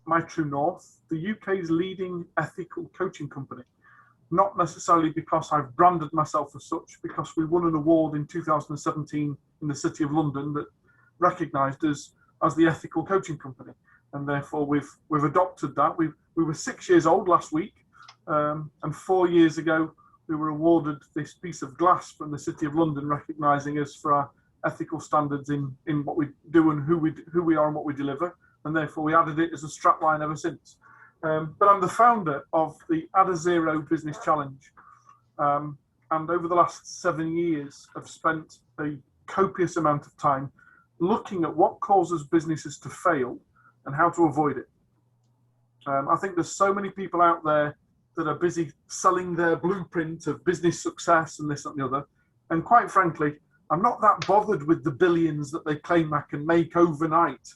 my TrueNORTH, the UK's leading ethical coaching company. Not necessarily because I've branded myself as such, because we won an award in 2017 in the City of London that recognised us as the ethical coaching company, and therefore we've adopted that. We were 6 years old last week, and 4 years ago we were awarded this piece of glass from the City of London, recognising us for our ethical standards in what we do and who we are and what we deliver, and therefore we added it as a strapline ever since. But I'm the founder of the Add a Zero Business Challenge, and over the last 7 years I've spent a copious amount of time looking at what causes businesses to fail and how to avoid it. I think there's so many people out there that are busy selling their blueprint of business success and this and the other, and quite frankly, I'm not that bothered with the billions that they claim I can make overnight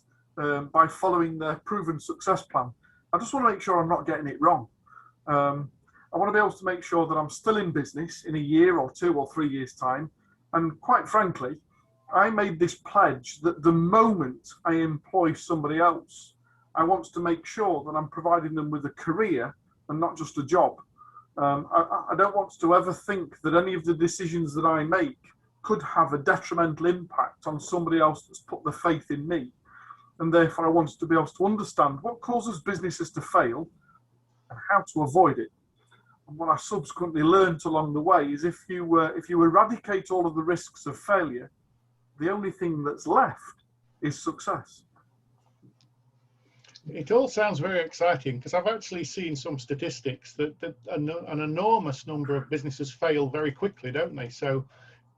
by following their proven success plan. I just want to make sure I'm not getting it wrong. I want to be able to make sure that I'm still in business in a year or 2 or 3 years' time. And quite frankly, I made this pledge that the moment I employ somebody else, I want to make sure that I'm providing them with a career and not just a job. I don't want to ever think that any of the decisions that I make could have a detrimental impact on somebody else that's put their faith in me. And therefore I wanted to be able to understand what causes businesses to fail and how to avoid it. And what I subsequently learned along the way is if you eradicate all of the risks of failure, the only thing that's left is success. It all sounds very exciting, because I've actually seen some statistics that an enormous number of businesses fail very quickly, don't they? So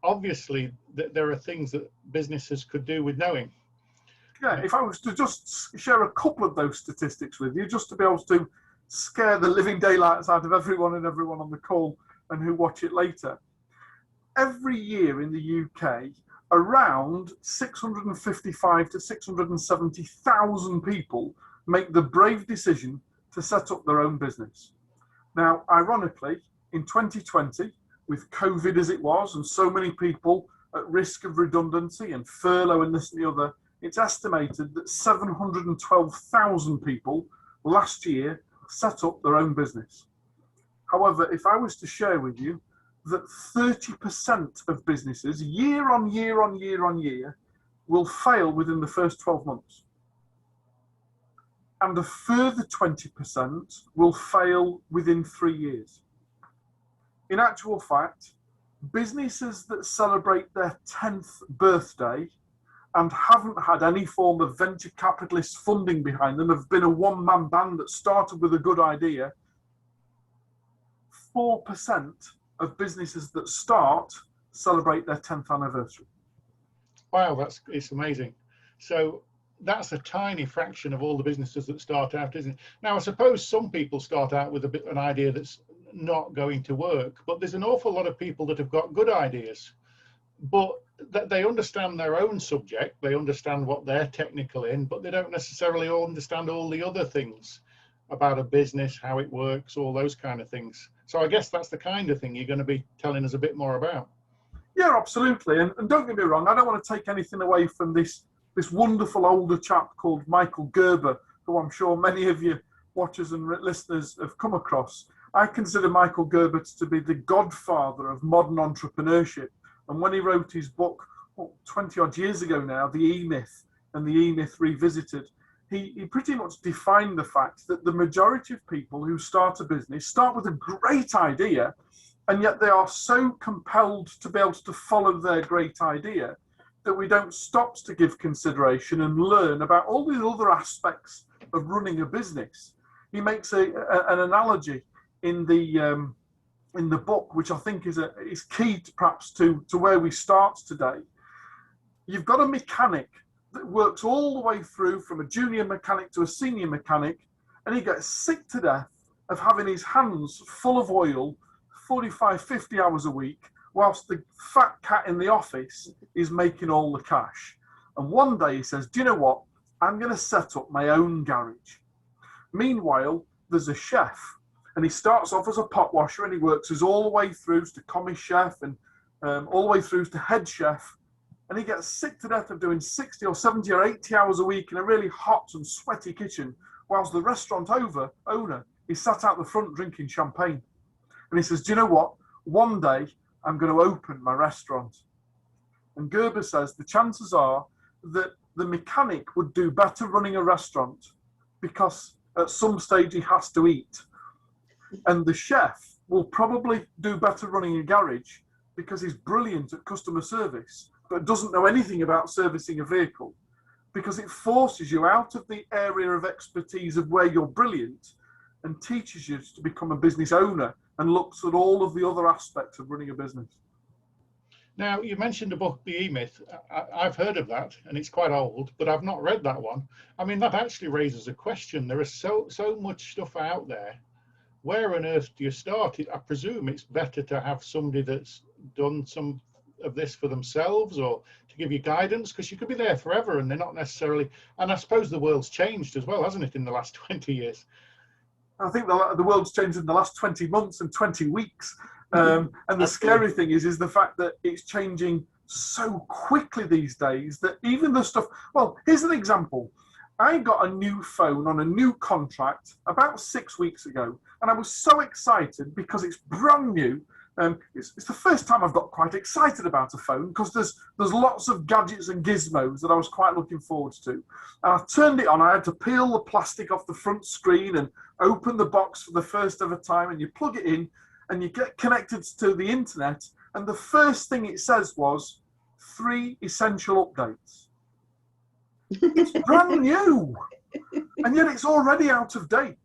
obviously there are things that businesses could do with knowing. Yeah, if I was to just share a couple of those statistics with you, just to be able to scare the living daylights out of everyone on the call and who watch it later. Every year in the UK, around 655 to 670,000 people make the brave decision to set up their own business. Now, ironically, in 2020, with COVID as it was, and so many people at risk of redundancy and furlough and this and the other, it's estimated that 712,000 people last year set up their own business. However, if I was to share with you that 30% of businesses, year on year on year on year, will fail within the first 12 months. And a further 20% will fail within 3 years. In actual fact, businesses that celebrate their 10th birthday and haven't had any form of venture capitalist funding behind them, have been a one-man band that started with a good idea, 4% of businesses that start celebrate their 10th anniversary. Wow, it's amazing. So that's a tiny fraction of all the businesses that start out, isn't it? Now, I suppose some people start out with an idea that's not going to work, but there's an awful lot of people that have got good ideas, but that they understand their own subject, they understand what they're technical in, but they don't necessarily understand all the other things about a business, how it works, all those kind of things. So I guess that's the kind of thing you're going to be telling us a bit more about. Yeah, absolutely. And don't get me wrong, I don't want to take anything away from this wonderful older chap called Michael Gerber, who I'm sure many of you watchers and listeners have come across. I consider Michael Gerber to be the godfather of modern entrepreneurship. And when he wrote his book, 20 odd years ago now, The E-Myth and the E-Myth Revisited, he pretty much defined the fact that the majority of people who start a business start with a great idea, and yet they are so compelled to be able to follow their great idea that we don't stop to give consideration and learn about all the other aspects of running a business. He makes an analogy in the book, which I think is key to, perhaps to where we start today. You've got a mechanic that works all the way through from a junior mechanic to a senior mechanic, and he gets sick to death of having his hands full of oil 45, 50 hours a week, whilst the fat cat in the office is making all the cash. And one day he says, do you know what? I'm going to set up my own garage. Meanwhile, there's a chef, and he starts off as a pot washer, and he works his all the way through to commis chef and all the way through to head chef. And he gets sick to death of doing 60 or 70 or 80 hours a week in a really hot and sweaty kitchen, whilst the restaurant owner is sat out the front drinking champagne. And he says, do you know what? One day I'm going to open my restaurant. And Gerber says the chances are that the mechanic would do better running a restaurant because at some stage he has to eat. And the chef will probably do better running a garage because he's brilliant at customer service, but doesn't know anything about servicing a vehicle, because it forces you out of the area of expertise of where you're brilliant and teaches you to become a business owner and looks at all of the other aspects of running a business. Now, you mentioned the book, The E-Myth. I've heard of that, and it's quite old, but I've not read that one. I mean, that actually raises a question. There is so much stuff out there. Where on earth do you start? I presume it's better to have somebody that's done some of this for themselves, or to give you guidance, because you could be there forever and they're not necessarily. And I suppose the world's changed as well, hasn't it, in the last 20 years? I think the world's changed in the last 20 months and 20 weeks. And the scary thing is the fact that it's changing so quickly these days that even the stuff, well, here's an example. I got a new phone on a new contract about 6 weeks ago, and I was so excited because it's brand new. It's the first time I've got quite excited about a phone, because there's lots of gadgets and gizmos that I was quite looking forward to. And I turned it on. I had to peel the plastic off the front screen and open the box for the first ever time, and you plug it in and you get connected to the internet, and the first thing it says was 3 essential updates. It's brand new, and yet it's already out of date.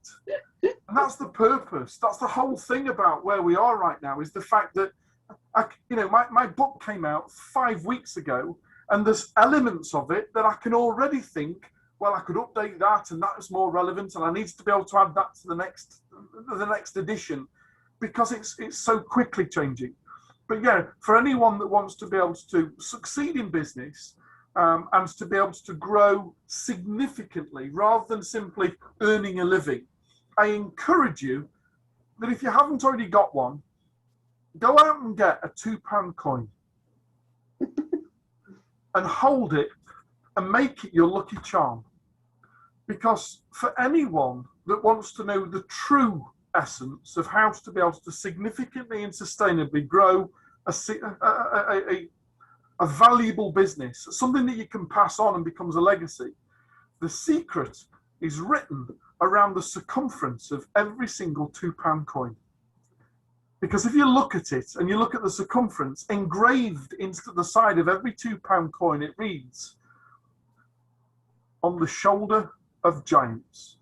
And that's the purpose. That's the whole thing about where we are right now, is the fact that my book came out 5 weeks ago, and there's elements of it that I can already think, well, I could update that, and that is more relevant, and I need to be able to add that to the next edition, because it's so quickly changing. But yeah, for anyone that wants to be able to succeed in business, and to be able to grow significantly rather than simply earning a living, I encourage you that if you haven't already got one, go out and get a £2 coin and hold it and make it your lucky charm. Because for anyone that wants to know the true essence of how to be able to significantly and sustainably grow a valuable business, something that you can pass on and becomes a legacy, the secret is written around the circumference of every single £2 coin. Because if you look at it and you look at the circumference engraved into the side of every £2 coin, it reads, "On the shoulder of giants."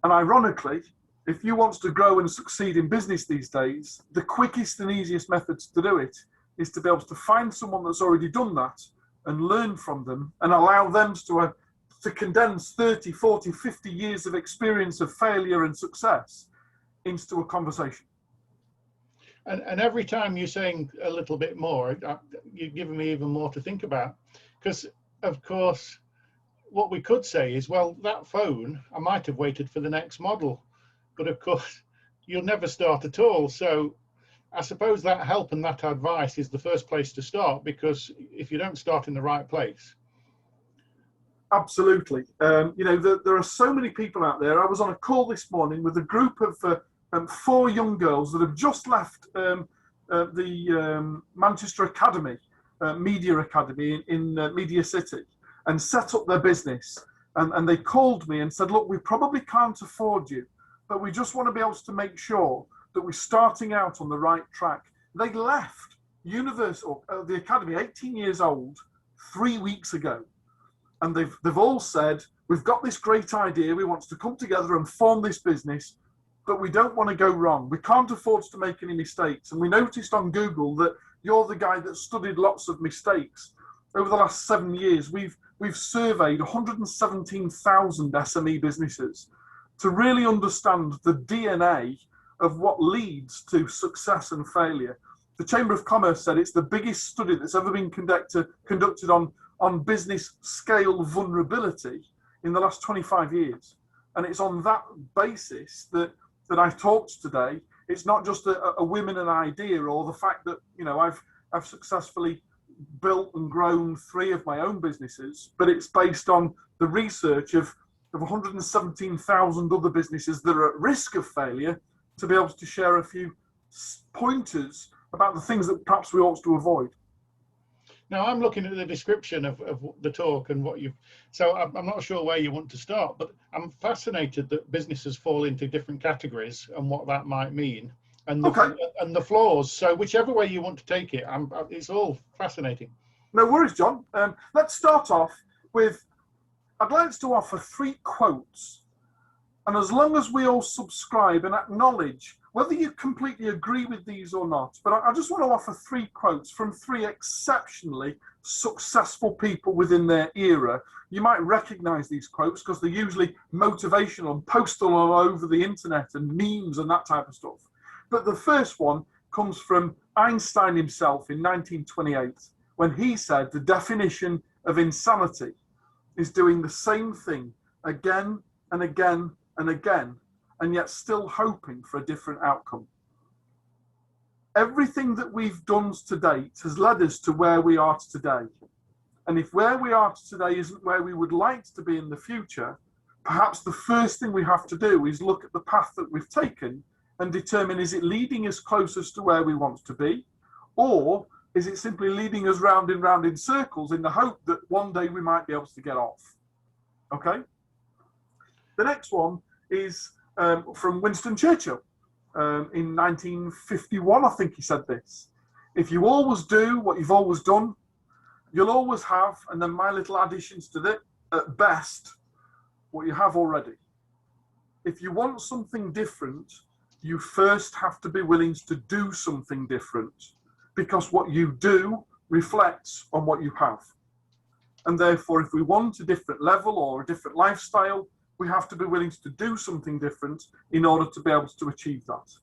And ironically, if you want to grow and succeed in business these days, the quickest and easiest methods to do it is to be able to find someone that's already done that and learn from them and allow them to condense 30, 40, 50 years of experience of failure and success into a conversation. And every time you're saying a little bit more, you're giving me even more to think about. Because, of course, what we could say is, well, that phone, I might have waited for the next model. But, of course, you'll never start at all. So I suppose that help and that advice is the first place to start, because if you don't start in the right place. Absolutely. There are so many people out there. I was on a call this morning with a group of 4 young girls that have just left the Manchester Academy, Media Academy in Media City, and set up their business. And they called me and said, look, we probably can't afford you, but we just want to be able to make sure that we're starting out on the right track. They left the academy, 18 years old, 3 weeks ago. And they've all said, we've got this great idea, we want to come together and form this business, but we don't want to go wrong. We can't afford to make any mistakes. And we noticed on Google that you're the guy that studied lots of mistakes. Over the last 7 years, we've surveyed 117,000 SME businesses to really understand the DNA of what leads to success and failure. The Chamber of Commerce said it's the biggest study that's ever been conducted on business scale vulnerability in the last 25 years. And it's on that basis that I talked today. It's not just a women and idea, or the fact that I've successfully built and grown 3 of my own businesses, but it's based on the research of of 117,000 other businesses that are at risk of failure to be able to share a few pointers about the things that perhaps we ought to avoid. Now, I'm looking at the description of the talk and what you've, so I'm not sure where you want to start, but I'm fascinated that businesses fall into different categories and what that might mean, and the flaws. So whichever way you want to take it, it's all fascinating. No worries, John. Let's start off with, I'd like to offer 3 quotes. And as long as we all subscribe and acknowledge, whether you completely agree with these or not, but I just want to offer 3 quotes from 3 exceptionally successful people within their era. You might recognize these quotes because they're usually motivational and postal all over the internet and memes and that type of stuff. But the first one comes from Einstein himself in 1928, when he said the definition of insanity is doing the same thing again and again and again, and yet still hoping for a different outcome. Everything that we've done to date has led us to where we are today. And if where we are today isn't where we would like to be in the future, perhaps the first thing we have to do is look at the path that we've taken and determine, is it leading us closest to where we want to be? Or is it simply leading us round and round in circles in the hope that one day we might be able to get off? Okay? The next one is from Winston Churchill. In 1951, I think he said this: if you always do what you've always done, you'll always have, and then my little additions to that, at best, what you have already. If you want something different, you first have to be willing to do something different, because what you do reflects on what you have. And therefore, if we want a different level or a different lifestyle, we have to be willing to do something different in order to be able to achieve that.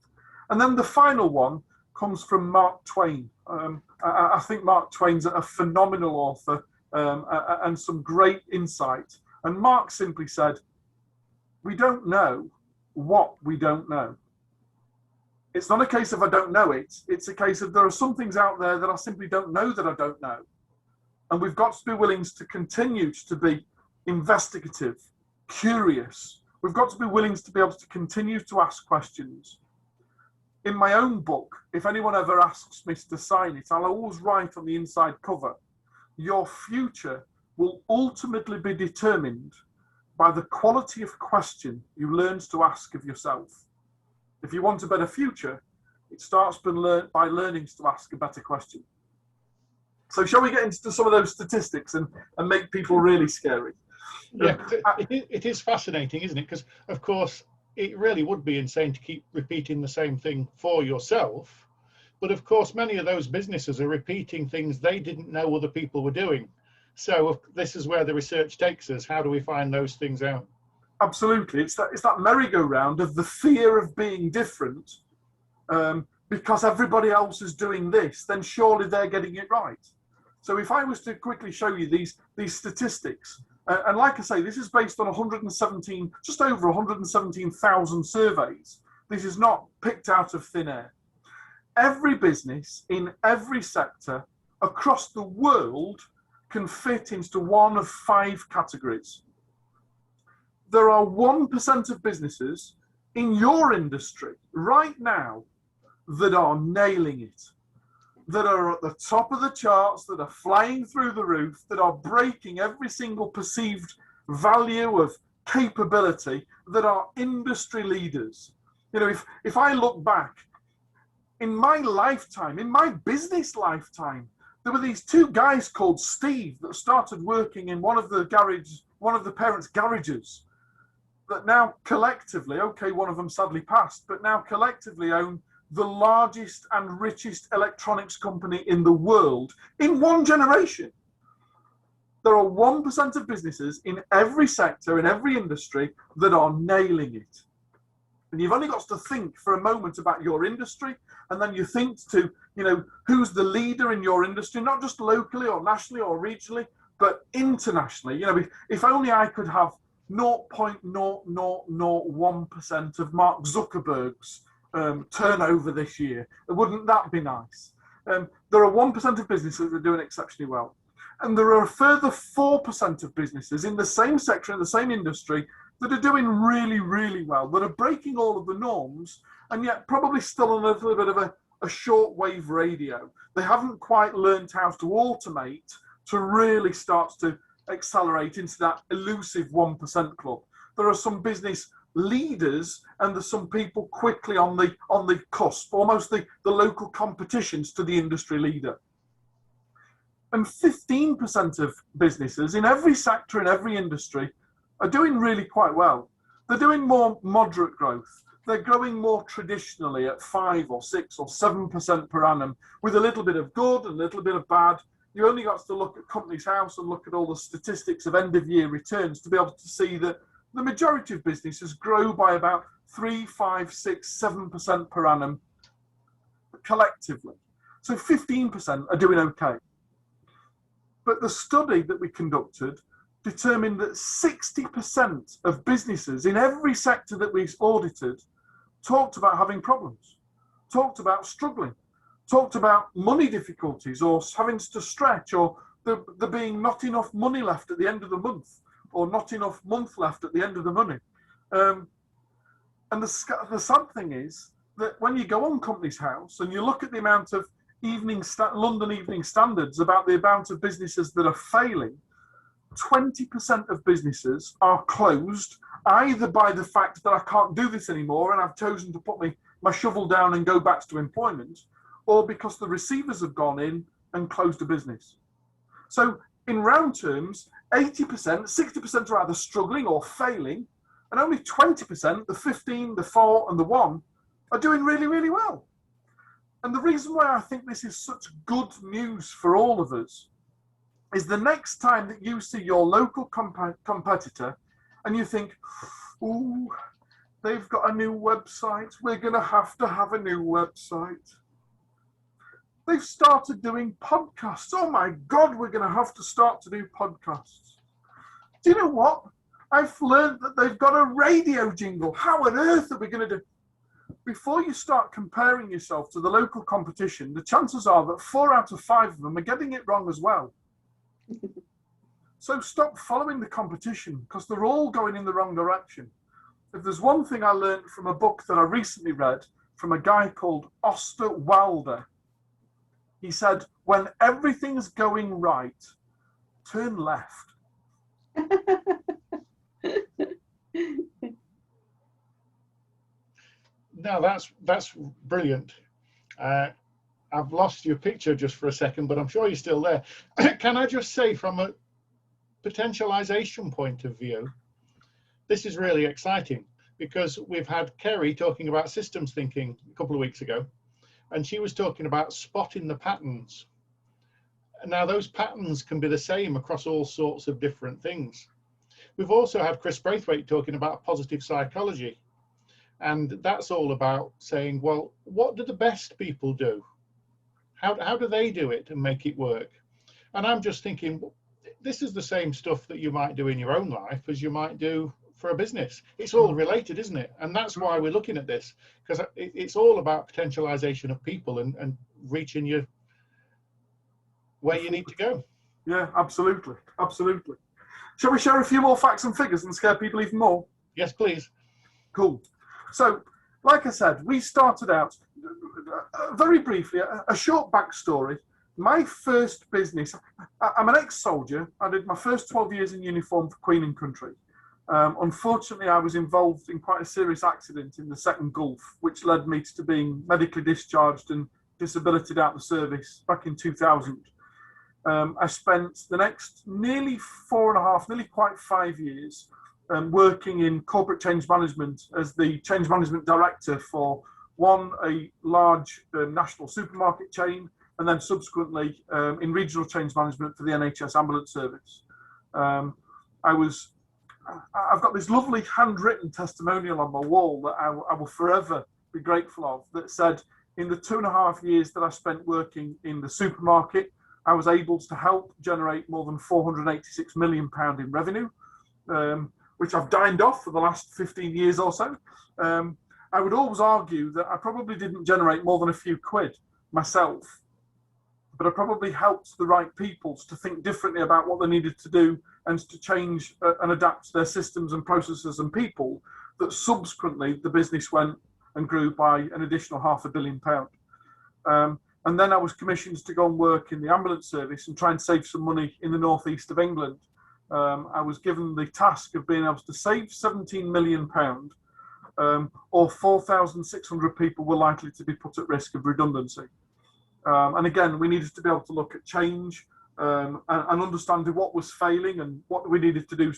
And then the final one comes from Mark Twain. I think Mark Twain's a phenomenal author and some great insight. And Mark simply said, we don't know what we don't know. It's not a case of I don't know it. It's a case of there are some things out there that I simply don't know that I don't know. And we've got to be willing to continue to be investigative, curious. We've got to be willing to be able to continue to ask questions. In my own book, if anyone ever asks me to sign it, I'll always write on the inside cover, your future will ultimately be determined by the quality of question you learn to ask of yourself. If you want a better future, it starts by learning to ask a better question. So shall we get into some of those statistics and make people really scary? Yeah, it is fascinating, isn't it? Because, of course, it really would be insane to keep repeating the same thing for yourself. But, of course, many of those businesses are repeating things they didn't know other people were doing. So this is where the research takes us. How do we find those things out? Absolutely. It's that merry-go-round of the fear of being different. Because everybody else is doing this, then surely they're getting it right. So if I was to quickly show you these statistics, and like I say, this is based on just over 117,000 surveys. This is not picked out of thin air. Every business in every sector across the world can fit into one of 5 categories. There are 1% of businesses in your industry right now that are nailing it, that are at the top of the charts, that are flying through the roof, that are breaking every single perceived value of capability, that are industry leaders. You know, if I look back, in my lifetime, in my business lifetime, there were these 2 guys called Steve that started working in one of the parents' garages, that now collectively, okay, one of them sadly passed, but now collectively own the largest and richest electronics company in the world in one generation. There are 1% of businesses in every sector, in every industry, that are nailing it. And you've only got to think for a moment about your industry, and then you think to, you know, who's the leader in your industry, not just locally or nationally or regionally, but internationally. You know, if only I could have 0.0001% of Mark Zuckerberg's turnover this year. Wouldn't that be nice? There are 1% of businesses that are doing exceptionally well. And there are a further 4% of businesses in the same sector, in the same industry, that are doing really, really well, that are breaking all of the norms, and yet probably still on a little bit of a shortwave radio. They haven't quite learned how to automate to really start to accelerate into that elusive 1% club. There are some business leaders and there's some people quickly on the cusp, almost the local competitions to the industry leader. And 15% of businesses in every sector, in every industry, are doing really quite well. They're doing more moderate growth. They're growing more traditionally at 5 or 6 or 7% per annum, with a little bit of good and a little bit of bad. You only got to look at Companies House and look at all the statistics of end of year returns to be able to see that the majority of businesses grow by about 3, 5, 6, 7% per annum collectively. So 15% are doing okay. But the study that we conducted determined that 60% of businesses in every sector that we audited talked about having problems, talked about struggling, talked about money difficulties or having to stretch, or there being not enough money left at the end of the month, or not enough month left at the end of the money. And the sad thing is that when you go on Companies House and you look at the amount of London Evening Standards about the amount of businesses that are failing, 20% of businesses are closed either by the fact that I can't do this anymore and I've chosen to put my shovel down and go back to employment, or because the receivers have gone in and closed a business. So in round terms, 80%, 60% are either struggling or failing, and only 20%, the 15, the 4 and the 1, are doing really, really well. And the reason why I think this is such good news for all of us is the next time that you see your local competitor and you think, ooh, they've got a new website, we're going to have a new website. They've started doing podcasts. Oh my God, we're going to have to start to do podcasts. Do you know what? I've learned that they've got a radio jingle. How on earth are we going to do? Before you start comparing yourself to the local competition, the chances are that 4 out of 5 of them are getting it wrong as well. So stop following the competition, because they're all going in the wrong direction. If there's one thing I learned from a book that I recently read from a guy called Oscar Wilde, he said, when everything's going right, turn left. No, that's brilliant. I've lost your picture just for a second, but I'm sure you're still there. Can I just say, from a potentialization point of view, this is really exciting, because we've had Kerry talking about systems thinking a couple of weeks ago, and she was talking about spotting the patterns. Now, those patterns can be the same across all sorts of different things. We've also had Chris Braithwaite talking about positive psychology. And that's all about saying, well, what do the best people do? How do they do it and make it work? And I'm just thinking, this is the same stuff that you might do in your own life as you might do for a business. It's all related, isn't it? And that's why we're looking at this, because it's all about potentialization of people and reaching you where you need to go. Yeah, absolutely. Absolutely. Shall we share a few more facts and figures and scare people even more? Yes, please. Cool. So, like I said, we started out, very briefly, a short backstory. My first business, I'm an ex-soldier. I did my first 12 years in uniform for Queen and Country. Unfortunately, I was involved in quite a serious accident in the Second Gulf, which led me to being medically discharged and disabilitied out of the service back in 2000. I spent the next nearly 4.5, nearly quite 5 years working in corporate change management as the change management director for a large national supermarket chain, and then subsequently in regional change management for the NHS ambulance service. I've got this lovely handwritten testimonial on my wall that I will forever be grateful of, that said, in the 2.5 years that I spent working in the supermarket, I was able to help generate more than £486 million in revenue, which I've dined off for the last 15 years or so. I would always argue that I probably didn't generate more than a few quid myself, but I probably helped the right people to think differently about what they needed to do and to change and adapt their systems and processes and people, that subsequently the business went and grew by an additional £500 million. And then I was commissioned to go and work in the ambulance service and try and save some money in the northeast of England. I was given the task of being able to save £17 million, or 4,600 people were likely to be put at risk of redundancy. And again, we needed to be able to look at change and understand what was failing and what we needed to do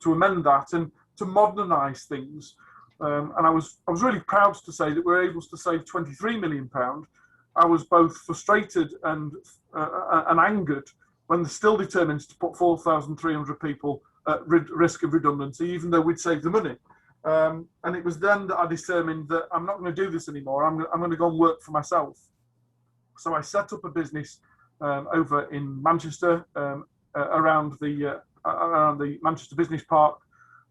to amend that and to modernise things. And I was really proud to say that we were able to save £23 million. I was both frustrated and angered when they're still determined to put 4,300 people at risk of redundancy, even though we'd saved the money. And it was then that I determined that I'm not going to do this anymore. I'm going to go and work for myself. So I set up a business over in Manchester, around the Manchester Business Park,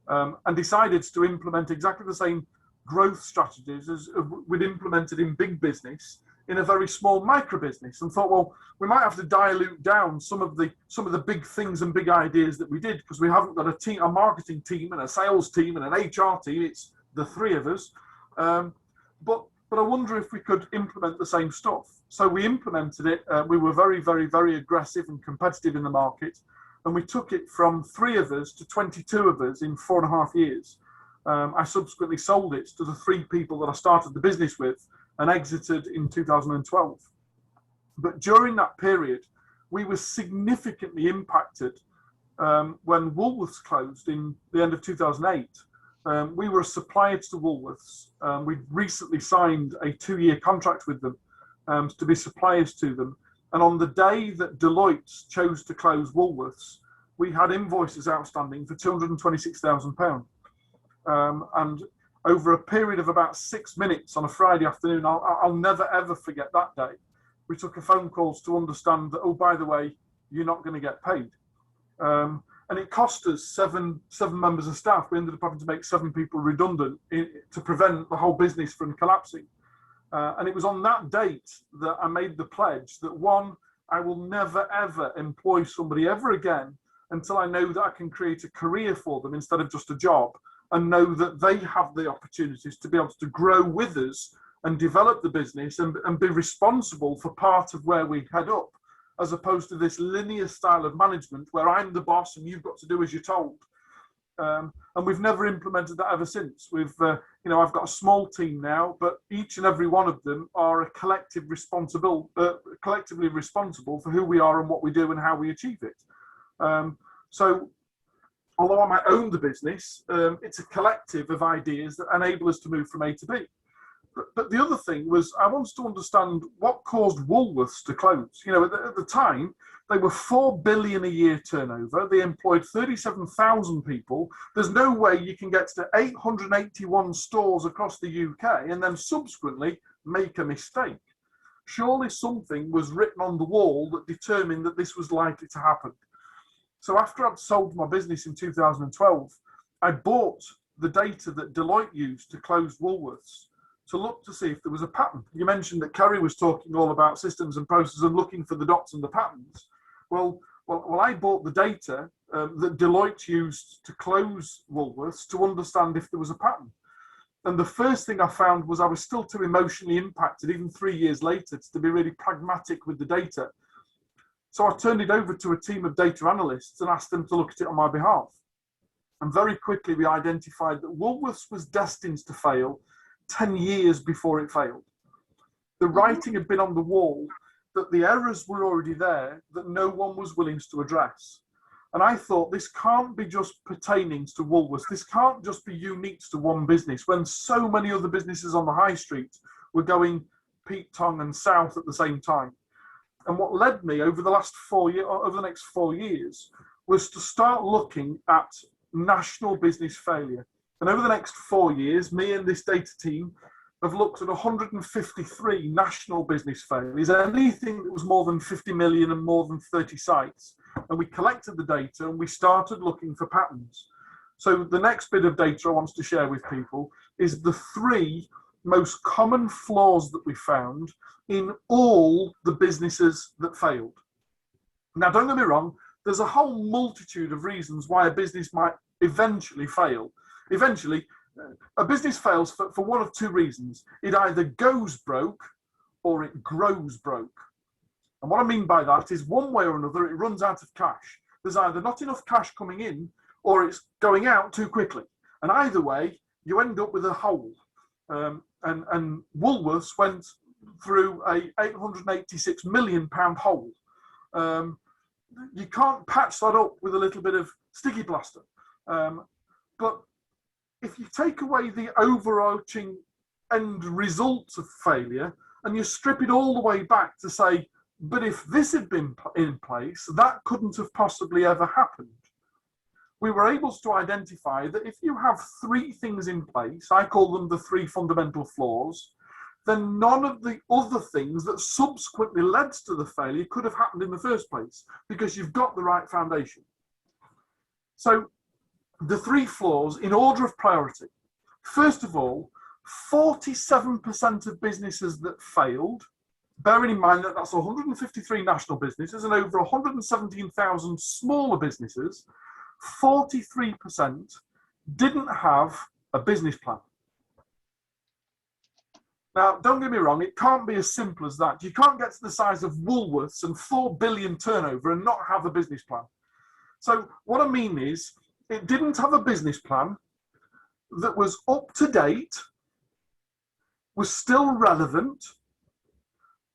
and decided to implement exactly the same growth strategies as we'd implemented in big business in a very small micro business, and thought, well, we might have to dilute down some of the big things and big ideas that we did, because we haven't got a marketing team and a sales team and an HR team. It's the three of us. But I wonder if we could implement the same stuff. So we implemented it. We were very, very, very aggressive and competitive in the market. And we took it from 3 of us to 22 of us in 4.5 years. I subsequently sold it to the 3 people that I started the business with and exited in 2012. But during that period, we were significantly impacted when Woolworths closed in the end of 2008. We were a supplier to Woolworths. We'd recently signed a 2-year contract with them to be suppliers to them. And on the day that Deloitte chose to close Woolworths, we had invoices outstanding for £226,000. And over a period of about 6 minutes on a Friday afternoon, I'll never, ever forget that day, we took a phone calls to understand that, oh, by the way, you're not going to get paid. And it cost us seven members of staff. We ended up having to make 7 people redundant to prevent the whole business from collapsing. And it was on that date that I made the pledge that, 1, I will never, ever employ somebody ever again until I know that I can create a career for them instead of just a job, and know that they have the opportunities to be able to grow with us and develop the business and be responsible for part of where we head up, as opposed to this linear style of management where I'm the boss and you've got to do as you're told. And we've never implemented that ever since. I've got a small team now, but each and every one of them are collectively responsible for who we are and what we do and how we achieve it. So although I might own the business, it's a collective of ideas that enable us to move from A to B. But the other thing was, I wanted to understand what caused Woolworths to close. At the time, they were $4 billion a year turnover. They employed 37,000 people. There's no way you can get to 881 stores across the UK and then subsequently make a mistake. Surely something was written on the wall that determined that this was likely to happen. So after I'd sold my business in 2012, I bought the data that Deloitte used to close Woolworths to look to see if there was a pattern. You mentioned that Kerry was talking all about systems and processes and looking for the dots and the patterns. Well, I bought the data that Deloitte used to close Woolworths to understand if there was a pattern. And the first thing I found was I was still too emotionally impacted, even 3 years later, to be really pragmatic with the data. So I turned it over to a team of data analysts and asked them to look at it on my behalf. And very quickly we identified that Woolworths was destined to fail 10 years before it failed. The writing had been on the wall that the errors were already there that no one was willing to address. And I thought, this can't be just pertaining to Woolworths. This can't just be unique to one business when so many other businesses on the high street were going Pete, Tong and south at the same time. And what led me over the next 4 years was to start looking at national business failure. And over the next 4 years, me and this data team have looked at 153 national business failures, anything that was more than 50 million and more than 30 sites. And we collected the data and we started looking for patterns. So the next bit of data I want to share with people is the 3 most common flaws that we found in all the businesses that failed. Now, don't get me wrong, there's a whole multitude of reasons why a business might eventually fail. Eventually, a business fails for one of two reasons. It either goes broke or it grows broke. And what I mean by that is, one way or another, it runs out of cash. There's either not enough cash coming in or it's going out too quickly. And either way, you end up with a hole. And Woolworths went through a £886 million hole. You can't patch that up with a little bit of sticky plaster. But if you take away the overarching end results of failure and you strip it all the way back to say, but if this had been in place, that couldn't have possibly ever happened. We were able to identify that if you have three things in place, I call them the three fundamental flaws, then none of the other things that subsequently led to the failure could have happened in the first place, because you've got the right foundation. So the three flaws in order of priority. First of all, 47% of businesses that failed, bearing in mind that that's 153 national businesses and over 117,000 smaller businesses, 43% didn't have a business plan. Now, don't get me wrong, it can't be as simple as that. You can't get to the size of Woolworths and 4 billion turnover and not have a business plan. So what I mean is, it didn't have a business plan that was up to date, was still relevant,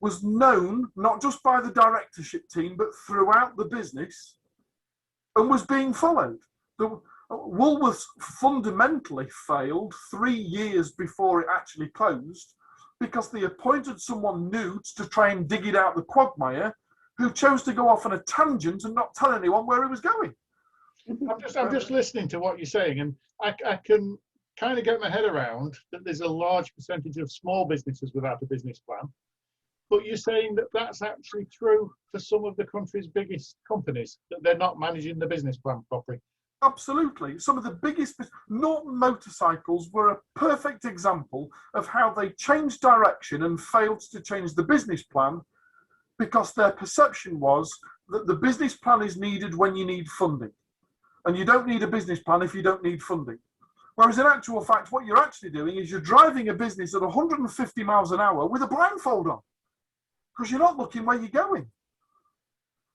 was known not just by the directorship team, but throughout the business, and was being followed. Woolworths fundamentally failed 3 years before it actually closed because they appointed someone new to try and dig it out the quagmire, who chose to go off on a tangent and not tell anyone where he was going. I'm just listening to what you're saying, and I can kind of get my head around that there's a large percentage of small businesses without a business plan. But you're saying that that's actually true for some of the country's biggest companies, that they're not managing the business plan properly. Absolutely. Some of the biggest, Norton Motorcycles were a perfect example of how they changed direction and failed to change the business plan because their perception was that the business plan is needed when you need funding. And you don't need a business plan if you don't need funding. Whereas in actual fact, what you're actually doing is you're driving a business at 150 miles an hour with a blindfold on, because you're not looking where you're going.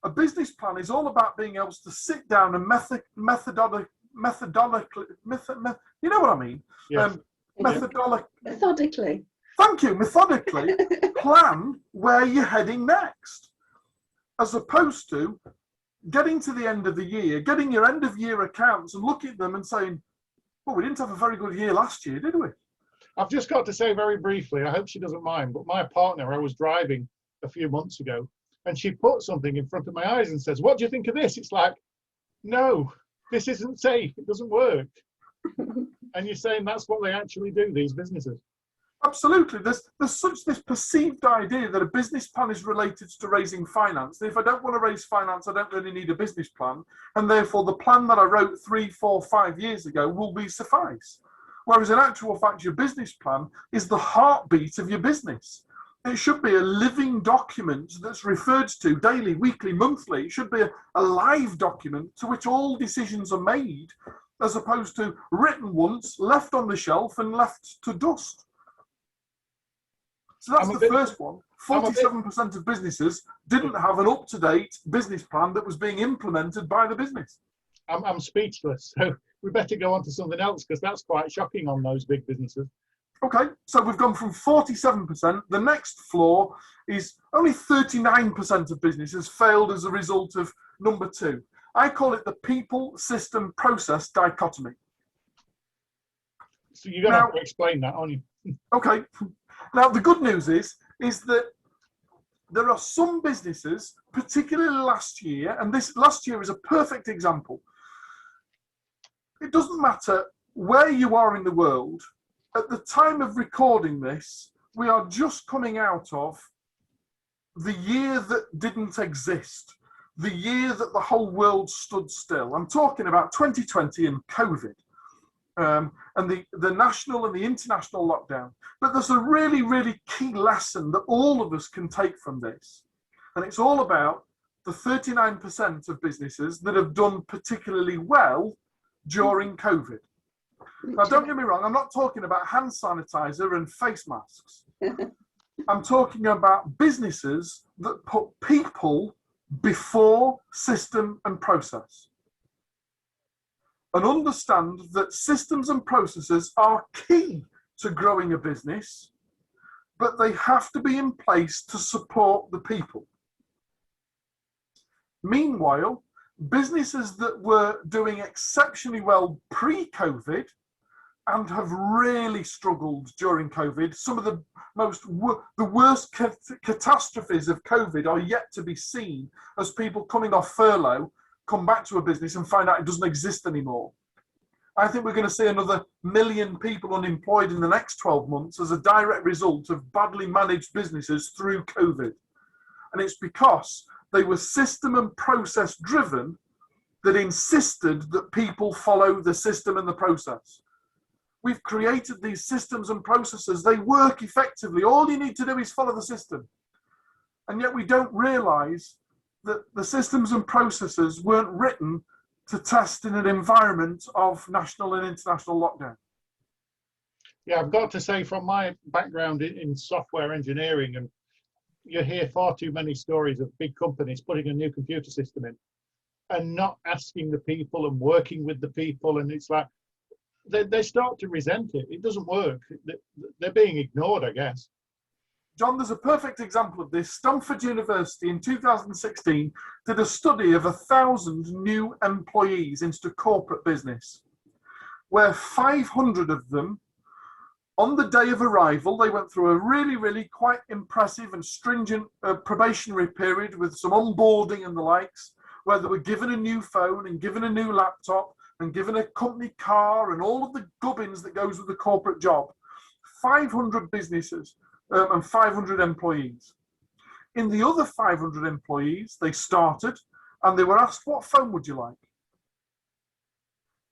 A business plan is all about being able to sit down and methodically, you know what I mean? Yes. Methodically. Thank you, methodically plan where you're heading next, as opposed to getting to the end of the year, getting your end of year accounts and looking at them and saying, well, we didn't have a very good year last year, did we? I've just got to say very briefly, I hope she doesn't mind, but my partner, I was driving a few months ago, and she put something in front of my eyes and says, what do you think of this? It's like, no, this isn't safe. It doesn't work. And you're saying that's what they actually do, these businesses. Absolutely. There's such this perceived idea that a business plan is related to raising finance. If I don't want to raise finance, I don't really need a business plan. And therefore, the plan that I wrote 3, 4, 5 years ago will be suffice. Whereas in actual fact, your business plan is the heartbeat of your business. It should be a living document that's referred to daily, weekly, monthly. It should be a live document to which all decisions are made, as opposed to written once, left on the shelf and left to dust. So that's the first one. 47% of businesses didn't have an up-to-date business plan that was being implemented by the business. I'm speechless. So we better go on to something else, because that's quite shocking on those big businesses. Okay, so we've gone from 47%. The next flaw is only 39% of businesses failed as a result of number 2. I call it the people, system, process dichotomy. So you're going to have to explain that, aren't you? Okay. Now, the good news is that there are some businesses, particularly last year, and this last year is a perfect example. It doesn't matter where you are in the world. At the time of recording this, we are just coming out of the year that didn't exist, the year that the whole world stood still. I'm talking about 2020 and COVID. and the national and the international lockdown. But there's a really, really key lesson that all of us can take from this. And it's all about the 39% of businesses that have done particularly well during COVID. Now, don't get me wrong, I'm not talking about hand sanitizer and face masks. I'm talking about businesses that put people before system and process. And understand that systems and processes are key to growing a business, but they have to be in place to support the people. Meanwhile, businesses that were doing exceptionally well pre-COVID and have really struggled during COVID, some of the worst catastrophes of COVID are yet to be seen as people coming off furlough come back to a business and find out it doesn't exist anymore. I think we're going to see another 1 million people unemployed in the next 12 months as a direct result of badly managed businesses through COVID. And it's because they were system and process driven that insisted that people follow the system and the process. We've created these systems and processes. They work effectively. All you need to do is follow the system. And yet we don't realize that the systems and processes weren't written to test in an environment of national and international lockdown. Yeah, I've got to say, from my background in software engineering, and you hear far too many stories of big companies putting a new computer system in and not asking the people and working with the people. And it's like, they start to resent it. It doesn't work. They're being ignored, I guess. John, there's a perfect example of this. Stanford University in 2016 did a study of 1,000 new employees into corporate business, where 500 of them, on the day of arrival, they went through a really, really quite impressive and stringent probationary period with some onboarding and the likes, where they were given a new phone and given a new laptop and given a company car and all of the gubbins that goes with the corporate job. 500 businesses and 500 employees. In the other 500 employees, they started and they were asked, what phone would you like?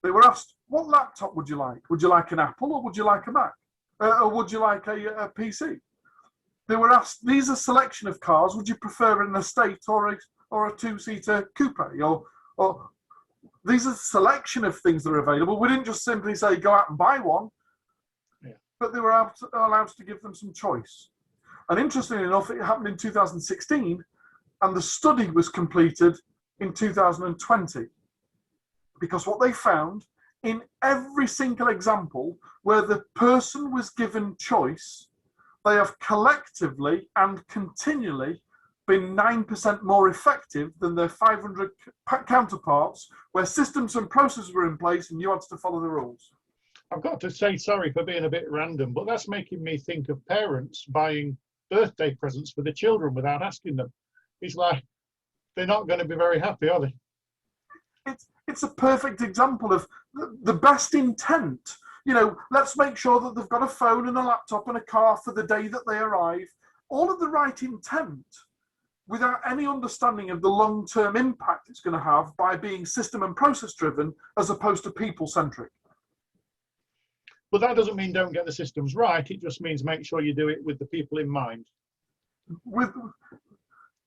They were asked, what laptop would you like? Would you like an Apple or would you like a Mac? Or would you like a PC? They were asked, these are a selection of cars. Would you prefer an estate or a two-seater coupe? Or these are a selection of things that are available. We didn't just simply say, go out and buy one. But they were allowed to give them some choice. And interestingly enough, it happened in 2016, and the study was completed in 2020. Because what they found, in every single example where the person was given choice, they have collectively and continually been 9% more effective than their 500 counterparts, where systems and processes were in place and you had to follow the rules. I've got to say, sorry for being a bit random, but that's making me think of parents buying birthday presents for the children without asking them. It's like, they're not going to be very happy, are they? It's a perfect example of the best intent. You know, let's make sure that they've got a phone and a laptop and a car for the day that they arrive. All of the right intent, without any understanding of the long-term impact it's going to have by being system and process driven as opposed to people-centric. But that doesn't mean don't get the systems right. It just means make sure you do it with the people in mind. With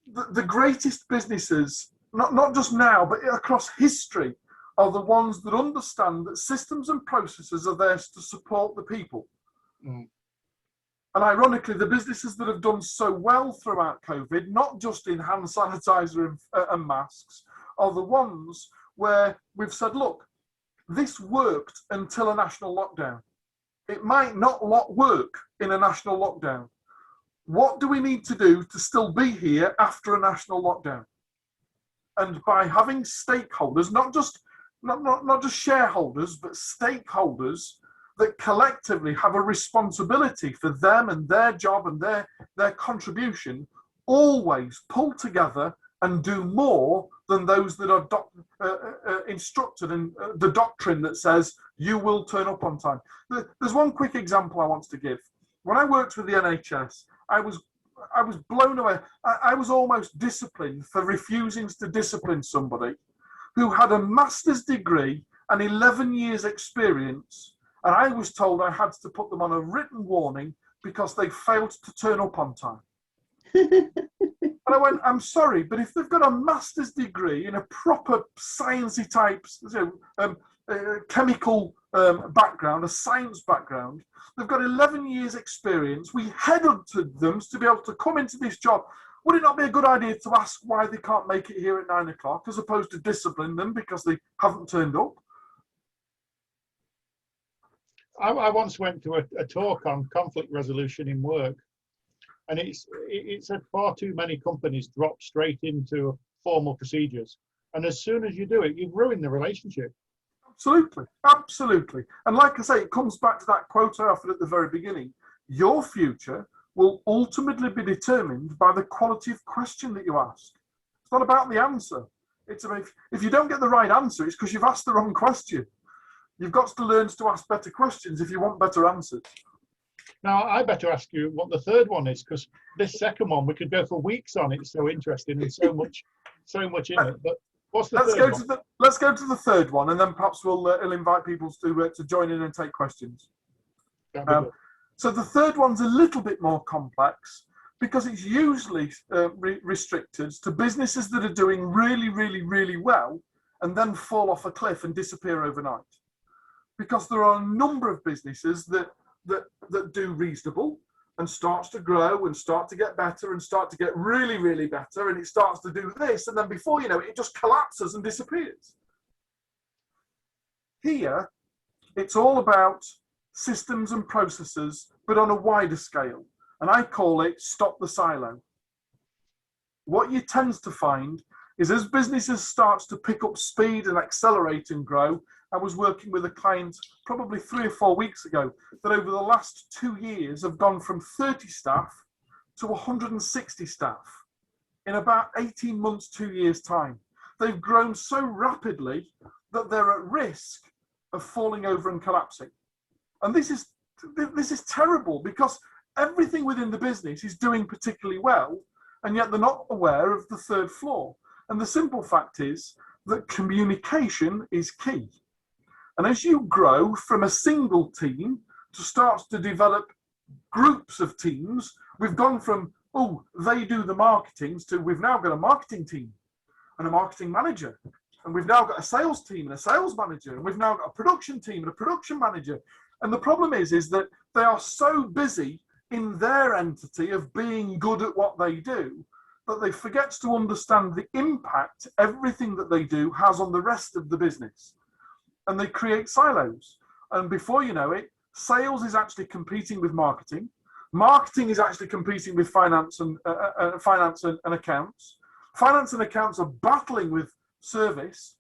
the greatest businesses, not just now, but across history, are the ones that understand that systems and processes are there to support the people. Mm. And ironically, the businesses that have done so well throughout COVID, not just in hand sanitizer and masks, are the ones where we've said, look, this worked until a national lockdown. It might not work in a national lockdown. What do we need to do to still be here after a national lockdown? And by having stakeholders, not just shareholders, but stakeholders that collectively have a responsibility for them and their job and their contribution, always pull together and do more than those that are instructed in the doctrine that says you will turn up on time. There's one quick example I want to give. When I worked with the NHS, I was blown away. I was almost disciplined for refusing to discipline somebody who had a master's degree and 11 years experience, and I was told I had to put them on a written warning because they failed to turn up on time. And I went, I'm sorry, but if they've got a master's degree in a proper sciencey type, chemical background, a science background, they've got 11 years experience. We headhunted them to be able to come into this job. Would it not be a good idea to ask why they can't make it here at 9 o'clock as opposed to discipline them because they haven't turned up? I once went to a talk on conflict resolution in work, and it said far too many companies drop straight into formal procedures. And as soon as you do it, you've ruined the relationship. Absolutely, absolutely. And like I say, it comes back to that quote I offered at the very beginning. Your future will ultimately be determined by the quality of question that you ask. It's not about the answer. It's about, if you don't get the right answer, it's because you've asked the wrong question. You've got to learn to ask better questions if you want better answers. Now, I better ask you what the third one is, because this second one, we could go for weeks on it. It's so interesting and so much in it. But what's the third one? Let's go to the third one, and then perhaps we'll invite people to join in and take questions. So the third one's a little bit more complex because it's usually restricted to businesses that are doing really, really, really well and then fall off a cliff and disappear overnight. Because there are a number of businesses that do reasonable and starts to grow and start to get better and start to get really, really better, and it starts to do this, and then before you know it, it just collapses and disappears. Here, it's all about systems and processes, but on a wider scale, and I call it stop the silo. What you tend to find is as businesses starts to pick up speed and accelerate and grow. I was working with a client probably 3 or 4 weeks ago that over the last 2 years have gone from 30 staff to 160 staff in about 18 months, 2 years time. They've grown so rapidly that they're at risk of falling over and collapsing. And this is terrible because everything within the business is doing particularly well, and yet they're not aware of the third floor. And the simple fact is that communication is key. And as you grow from a single team to start to develop groups of teams, we've gone from, oh, they do the marketing, to we've now got a marketing team and a marketing manager. And we've now got a sales team and a sales manager. And we've now got a production team and a production manager. And the problem is that they are so busy in their entity of being good at what they do that they forget to understand the impact everything that they do has on the rest of the business. And they create silos. And before you know it, sales is actually competing with marketing. Marketing is actually competing with finance and accounts. Finance and accounts are battling with service.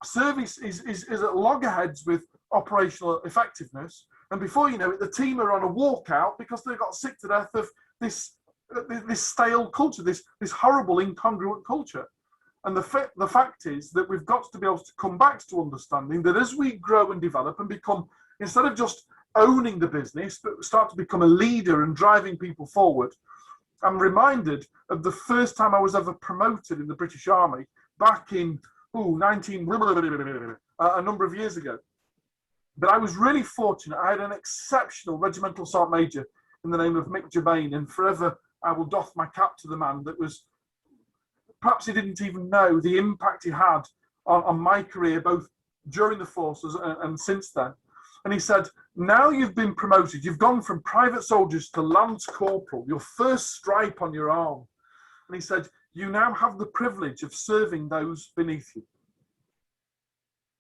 Service is at loggerheads with operational effectiveness. And before you know it, the team are on a walkout because they got sick to death of this stale culture, this horrible, incongruent culture. And the fact is that we've got to be able to come back to understanding that as we grow and develop and become, instead of just owning the business, but start to become a leader and driving people forward. I'm reminded of the first time I was ever promoted in the British Army back in a number of years ago. But I was really fortunate. I had an exceptional regimental sergeant major in the name of Mick Germain, and forever I will doff my cap to the man that was, perhaps he didn't even know the impact he had on my career, both during the forces and since then. And he said, now you've been promoted, you've gone from private soldiers to lance corporal, your first stripe on your arm. And he said, you now have the privilege of serving those beneath you.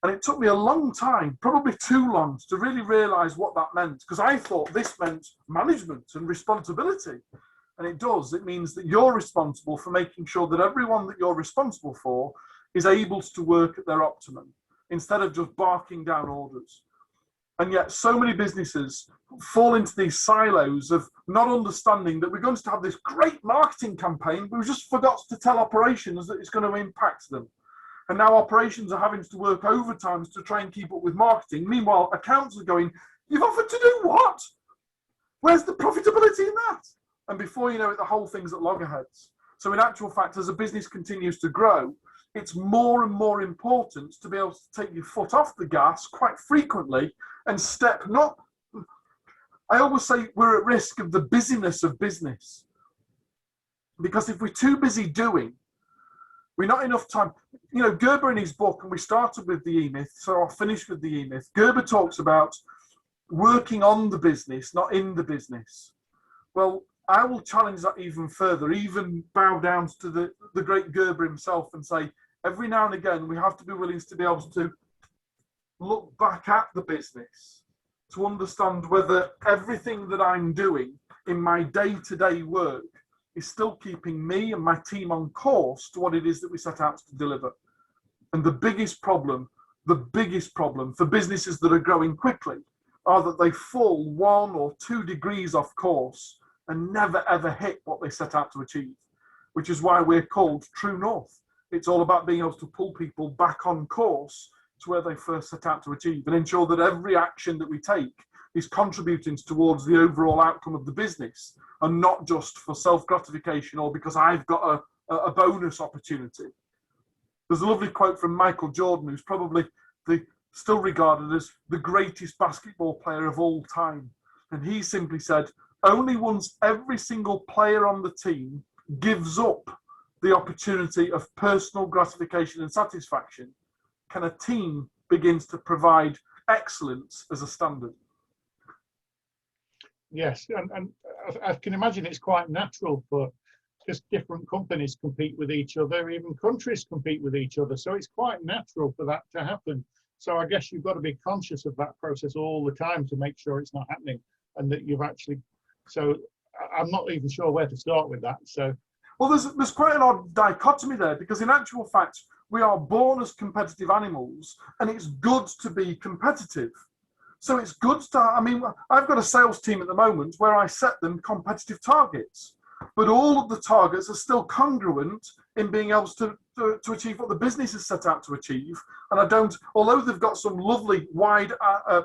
And it took me a long time, probably too long, to really realize what that meant, because I thought this meant management and responsibility. And it does. It means that you're responsible for making sure that everyone that you're responsible for is able to work at their optimum, instead of just barking down orders. And yet so many businesses fall into these silos of not understanding that we're going to have this great marketing campaign, but we just forgot to tell operations that it's going to impact them. And now operations are having to work overtime to try and keep up with marketing. Meanwhile, accounts are going, you've offered to do what? Where's the profitability in that? And before you know it, the whole thing's at loggerheads. So in actual fact, as a business continues to grow, it's more and more important to be able to take your foot off the gas quite frequently and step not. I always say we're at risk of the busyness of business, because if we're too busy doing, we're not enough time. You know, Gerber in his book, and we started with the E-Myth, so I'll finish with the E-Myth. Gerber talks about working on the business, not in the business. Well, I will challenge that even further, even bow down to the great Gerber himself and say, every now and again, we have to be willing to be able to look back at the business to understand whether everything that I'm doing in my day-to-day work is still keeping me and my team on course to what it is that we set out to deliver. And the biggest problem for businesses that are growing quickly are that they fall 1 or 2 degrees off course and never ever hit what they set out to achieve, which is why we're called True North. It's all about being able to pull people back on course to where they first set out to achieve and ensure that every action that we take is contributing towards the overall outcome of the business and not just for self-gratification or because I've got a bonus opportunity. There's a lovely quote from Michael Jordan, who's probably still regarded as the greatest basketball player of all time. And he simply said, only once every single player on the team gives up the opportunity of personal gratification and satisfaction can a team begins to provide excellence as a standard. Yes, and I can imagine it's quite natural for just different companies compete with each other, even countries compete with each other. So it's quite natural for that to happen. So I guess you've got to be conscious of that process all the time to make sure it's not happening and that you've actually, so I'm not even sure where to start with that. So, well, there's quite an odd dichotomy there, because in actual fact, we are born as competitive animals and it's good to be competitive. So it's good to, I mean, I've got a sales team at the moment where I set them competitive targets, but all of the targets are still congruent in being able to achieve what the business has set out to achieve. And I don't, although they've got some lovely wide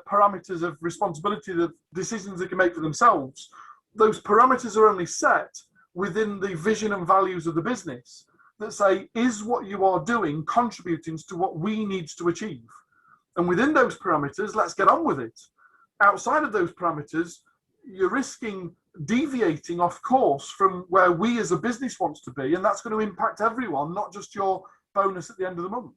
parameters of responsibility, the decisions they can make for themselves, those parameters are only set within the vision and values of the business that say, is what you are doing contributing to what we need to achieve? And within those parameters, let's get on with it. Outside of those parameters, you're risking deviating off course from where we as a business wants to be, and that's going to impact everyone, not just your bonus at the end of the month.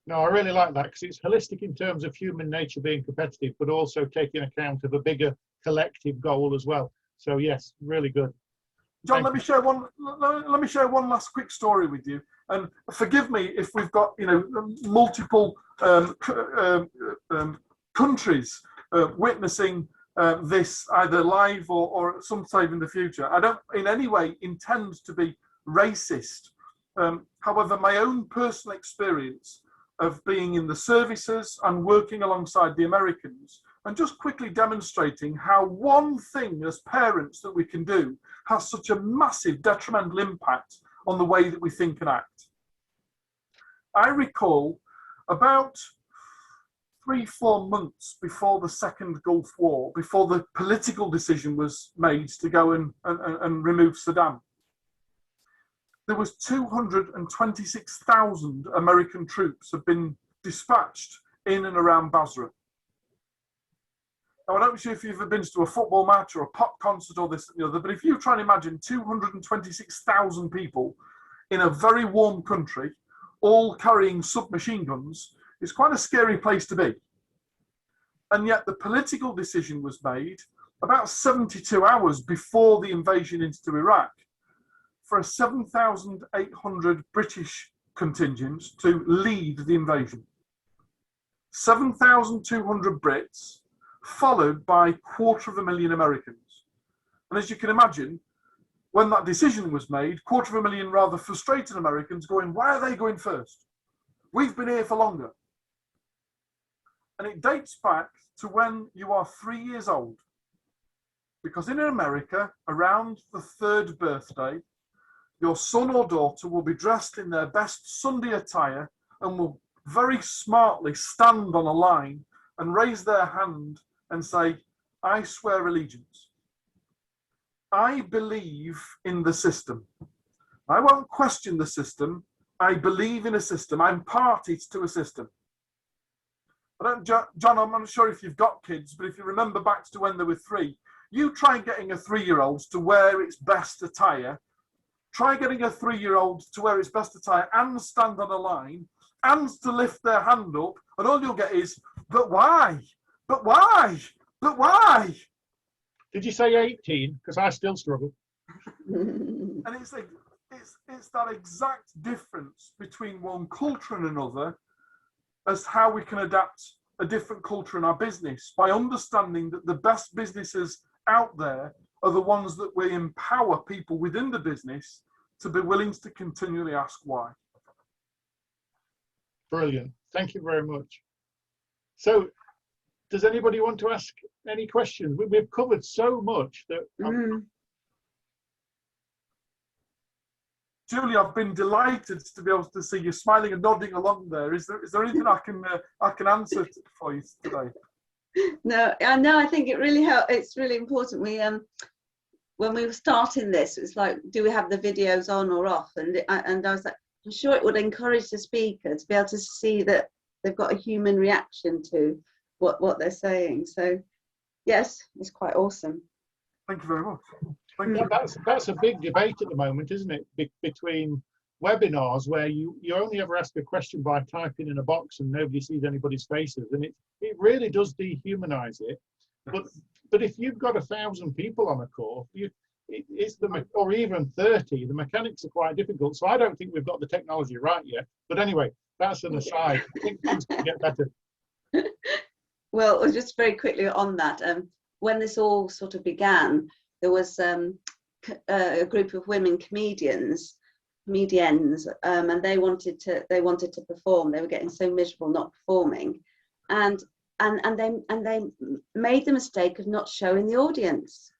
No, I really like that, because it's holistic in terms of human nature being competitive, but also taking account of a bigger collective goal as well. So yes, really good. John, let me share one last quick story with you, and forgive me if we've got multiple countries witnessing this either live or sometime in the future. I don't in any way intend to be racist. However, my own personal experience of being in the services and working alongside the Americans, and just quickly demonstrating how one thing as parents that we can do has such a massive detrimental impact on the way that we think and act. I recall about 3-4 months before the Second Gulf War, before the political decision was made to go and remove Saddam, there was 226,000 American troops have been dispatched in and around Basra. Now, I don't know if you've ever been to a football match or a pop concert or this and the other, but if you try and imagine 226,000 people in a very warm country, all carrying submachine guns, it's quite a scary place to be. And yet the political decision was made about 72 hours before the invasion into Iraq for a 7,800 British contingent to lead the invasion. 7,200 Brits, followed by 250,000 Americans. And as you can imagine, when that decision was made, 250,000 rather frustrated Americans going, why are they going first? We've been here for longer. And it dates back to when you are 3 years old. Because in America, around the 3rd birthday, your son or daughter will be dressed in their best Sunday attire and will very smartly stand on a line and raise their hand and say, I swear allegiance. I believe in the system. I won't question the system. I believe in a system. I'm party to a system. John, I'm not sure if you've got kids, but if you remember back to when they were 3, you try getting a 3-year-old to wear its best attire. Try getting a 3-year-old to wear its best attire and stand on a line and to lift their hand up, and all you'll get is, but why? But why? But why? Did you say 18? Because I still struggle. And it's like, it's that exact difference between one culture and another as how we can adapt a different culture in our business by understanding that the best businesses out there are the ones that we empower people within the business to be willing to continually ask why. Brilliant. Thank you very much. So, does anybody want to ask any questions? We've covered so much that. Julie, I've been delighted to be able to see you smiling and nodding along there. Is there anything I can answer for you today? No, I think it really helped. It's really important. We when we were starting this, it was like, do we have the videos on or off? And I was like, I'm sure it would encourage the speaker to be able to see that they've got a human reaction to what they're saying. So yes, it's quite awesome. Thank you very much. That's a big debate at the moment, isn't it? Between webinars where you only ever ask a question by typing in a box and nobody sees anybody's faces, and it really does dehumanize it. But if you've got 1,000 people on a call, or even 30, the mechanics are quite difficult. So I don't think we've got the technology right yet. But anyway, that's an aside. I think things can get better. Well, just very quickly on that, when this all sort of began, there was a group of women comedians, and they wanted to perform. They were getting so miserable not performing, and they made the mistake of not showing the audience.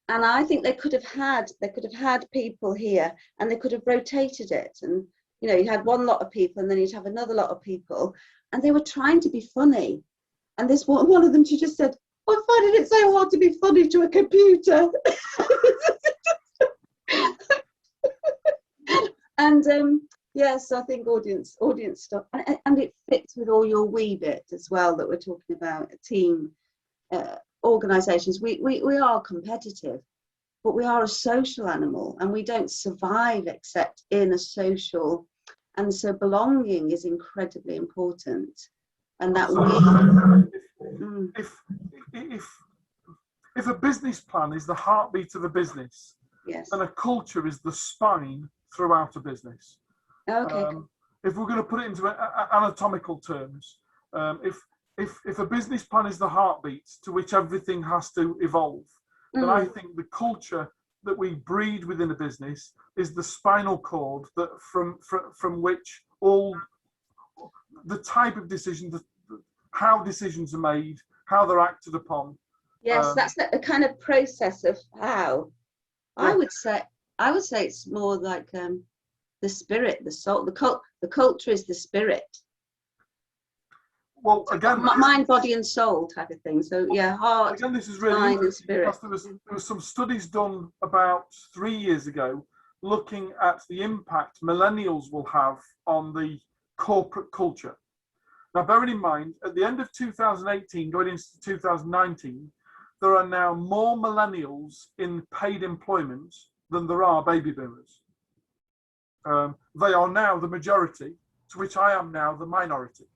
And I think they could have had people here, and they could have rotated it. And you had one lot of people, and then you'd have another lot of people, and they were trying to be funny. And this one of them, she just said, "I'm finding it so hard to be funny to a computer." And yes, I think audience stuff, and it fits with all your wee bit as well that we're talking about. Team organisations, we are competitive, but we are a social animal, and we don't survive except in a social. And so belonging is incredibly important. And that if a business plan is the heartbeat of a business, yes, then a culture is the spine throughout a business. Okay. If we're going to put it into anatomical terms, if a business plan is the heartbeat to which everything has to evolve, then I think the culture that we breed within a business is the spinal cord that from which all the type of decisions, how decisions are made, how they're acted upon. Yes, that's a kind of process of how. Yeah. I would say it's more like the spirit, the soul, the culture is the spirit. Well, again, mind, body, and soul type of thing. So yeah, heart, again, this is really mind, and spirit. There was some studies done about 3 years ago looking at the impact millennials will have on the corporate culture. Now, bearing in mind, at the end of 2018, going into 2019, there are now more millennials in paid employment than there are baby boomers. They are now the majority, to which I am now the minority.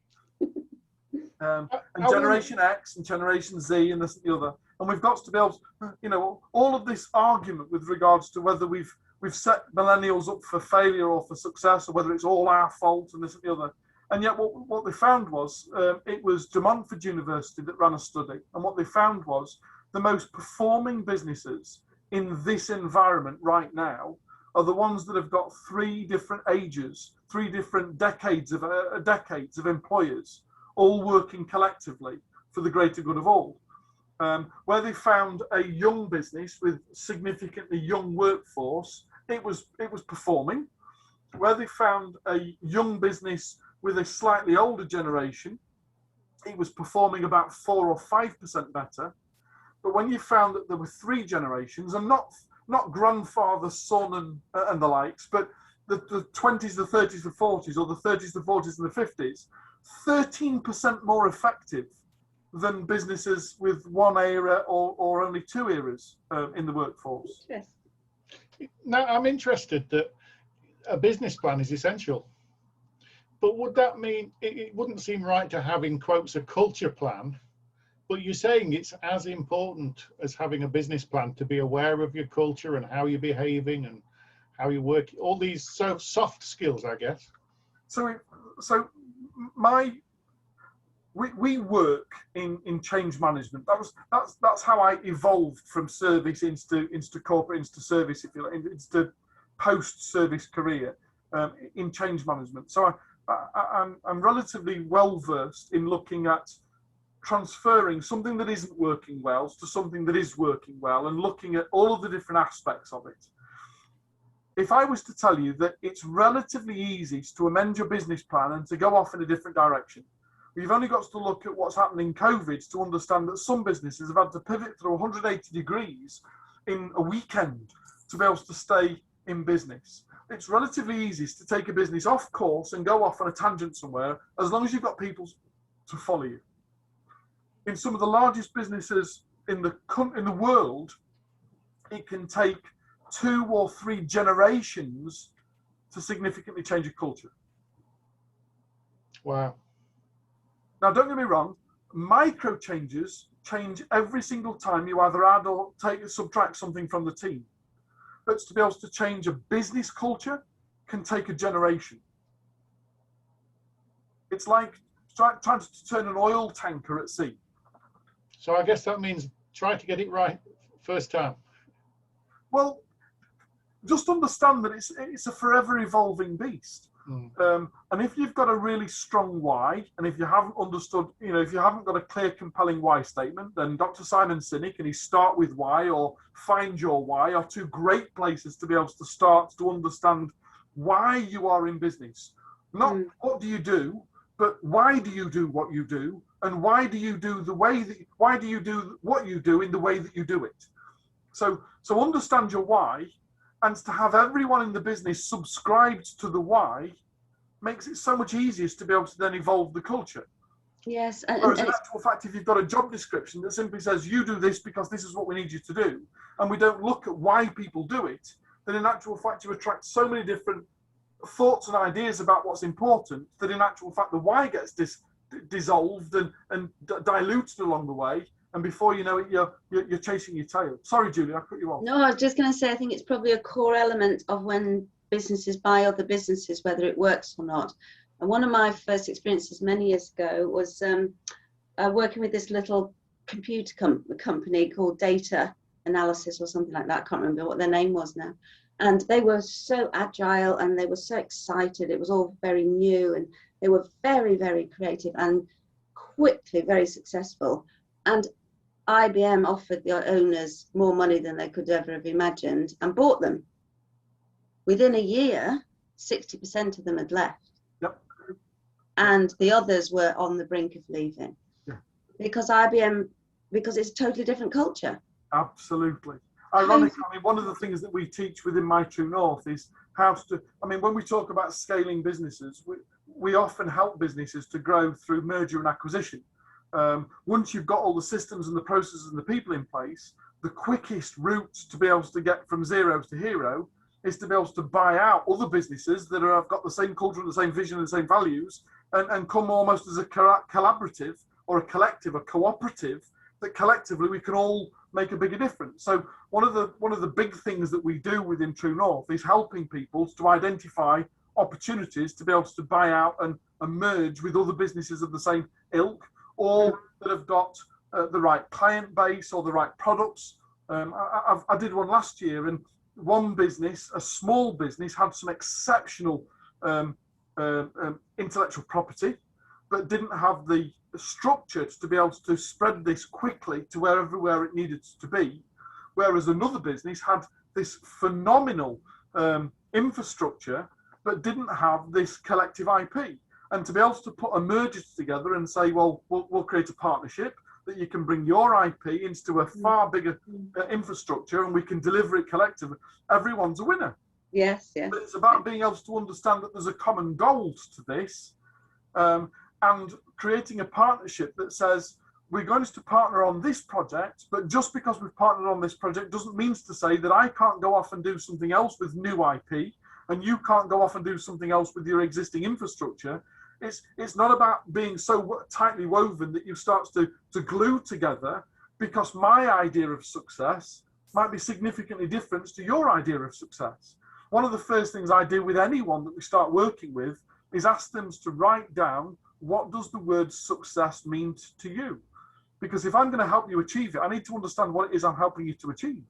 And Generation X and Generation Z and this and the other. And we've got to be able to, all of this argument with regards to whether we've set millennials up for failure or for success, or whether it's all our fault and this and the other. And yet what they found was, it was De Montfort University that ran a study. And what they found was the most performing businesses in this environment right now are the ones that have got 3 different ages, 3 different decades of employers, all working collectively for the greater good of all. Where they found a young business with significantly young workforce, it was performing. Where they found a young business with a slightly older generation, it was performing about 4 or 5% better. But when you found that there were 3 generations, and not grandfather, son, and the likes, but the 20s, the 30s, the 40s, or the 30s, the 40s, and the 50s, 13% more effective than businesses with one era or only two eras in the workforce. Yes. Now, I'm interested that a business plan is essential, but would that mean it wouldn't seem right to have, in quotes, a culture plan? But you're saying it's as important as having a business plan to be aware of your culture and how you're behaving and how you work, all these soft skills, I guess. We work in change management. That's how I evolved from service into corporate, into service, if you like, into post-service career in change management. So I'm relatively well versed in looking at transferring something that isn't working well to something that is working well, and looking at all of the different aspects of it. If I was to tell you that it's relatively easy to amend your business plan and to go off in a different direction, we've only got to look at what's happened in COVID to understand that some businesses have had to pivot through 180 degrees in a weekend to be able to stay in business. It's relatively easy to take a business off course and go off on a tangent somewhere, as long as you've got people to follow you. In some of the largest businesses in the world, it can take 2 or 3 generations to significantly change a culture. Wow. Now, don't get me wrong, micro changes change every single time you either add or subtract something from the team. But to be able to change a business culture can take a generation. It's like trying to turn an oil tanker at sea. So I guess that means try to get it right first time. Well, just understand that it's a forever evolving beast. And if you've got a really strong why, and if you haven't understood, if you haven't got a clear, compelling why statement, then Dr. Simon Sinek and his Start With Why or Find Your Why are 2 great places to be able to start to understand why you are in business. Not what do you do, but why do you do what you do, and why do you do why do you do what you do in the way that you do it? So understand your why, and to have everyone in the business subscribed to the why makes it so much easier to be able to then evolve the culture. Yes. Whereas in actual fact, if you've got a job description that simply says you do this because this is what we need you to do, and we don't look at why people do it, then in actual fact you attract so many different thoughts and ideas about what's important that in actual fact the why gets dissolved and diluted along the way, and before you know it, you're chasing your tail. Sorry, Julie, I cut you off. No, I was just going to say, I think it's probably a core element of when businesses buy other businesses, whether it works or not. And one of my first experiences many years ago was working with this little computer company called Data Analysis or something like that. I can't remember what their name was now. And they were so agile and they were so excited. It was all very new, and they were very, very creative and quickly very successful. And IBM offered the owners more money than they could ever have imagined and bought them. Within a year, 60% of them had left. Yep. And the others were on the brink of leaving. Yeah. Because it's a totally different culture. Absolutely. Ironically, one of the things that we teach within My True North is how to, when we talk about scaling businesses, we often help businesses to grow through merger and acquisition. Once you've got all the systems and the processes and the people in place, the quickest route to be able to get from zero to hero is to be able to buy out other businesses that have got the same culture and the same vision and the same values, and come almost as a collaborative or a collective, a cooperative, that collectively we can all make a bigger difference. So one of the big things that we do within True North is helping people to identify opportunities to be able to buy out and merge with other businesses of the same ilk, or that have got the right client base or the right products. I did one last year, and one business, a small business, had some exceptional intellectual property, but didn't have the structure to be able to spread this quickly to everywhere it needed to be. Whereas another business had this phenomenal infrastructure, but didn't have this collective IP. And to be able to put a merger together and say, well, we'll create a partnership that you can bring your IP into a far bigger infrastructure, and we can deliver it collectively, everyone's a winner. Yes, yes. But it's about being able to understand that there's a common goal to this, and creating a partnership that says, we're going to partner on this project, but just because we've partnered on this project doesn't mean to say that I can't go off and do something else with new IP, and you can't go off and do something else with your existing infrastructure. It's not about being so tightly woven that you start to glue together, because my idea of success might be significantly different to your idea of success. One of the first things I do with anyone that we start working with is ask them to write down, what does the word success mean to you? Because if I'm going to help you achieve it, I need to understand what it is I'm helping you to achieve.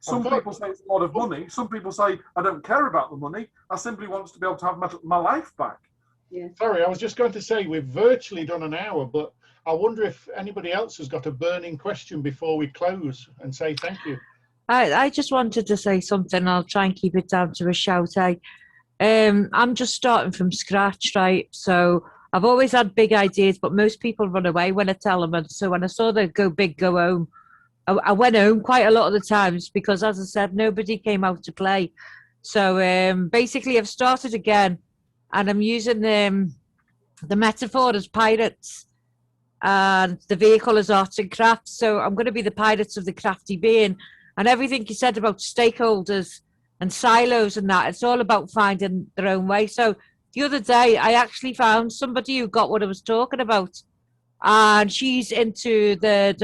Some people say it's a lot of money. Some people say, I don't care about the money. I simply want to be able to have my life back. Yeah. Sorry, I was just going to say we've virtually done an hour, but I wonder if anybody else has got a burning question before we close and say thank you. I just wanted to say something. I'll try and keep it down to a shout out. I'm just starting from scratch, right? So I've always had big ideas, but most people run away when I tell them. And so when I saw the go big, go home, I went home quite a lot of the times because, as I said, nobody came out to play. So basically, I've started again, and I'm using the metaphor as pirates and the vehicle as arts and crafts. So I'm going to be the pirates of the crafty being. And everything you said about stakeholders and silos and that, it's all about finding their own way. So the other day, I actually found somebody who got what I was talking about. And she's into the